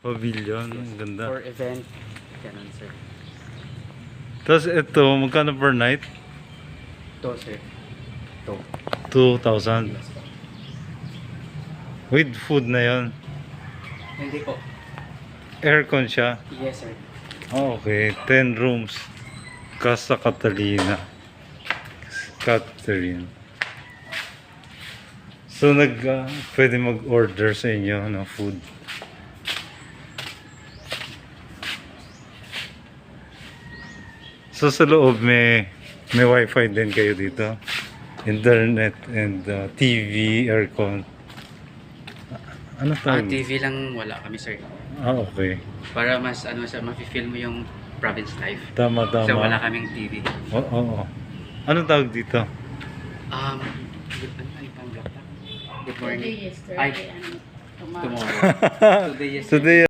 Pavilion, ang ganda. For event, ganun sir. Tapos ito, magkano per night? Ito sir. Ito. 2,000. With food na yon. Hindi po. Aircon siya. Yes sir. Oh, okay, 10 rooms. Casa Catalina. Catherine. So pwede mag-order sa inyo ng food. So sa loob may wifi din kayo dito. Internet and TV, aircon. Ano tawag? TV lang wala kami sir. Okay. Para mas sir, mafe-feel mo yung province life. Tama. So wala kaming TV. Oo. Ano tawag dito? Ano pang laptop? Good morning. Today, yesterday, Ay, tomorrow. tomorrow. Today is Today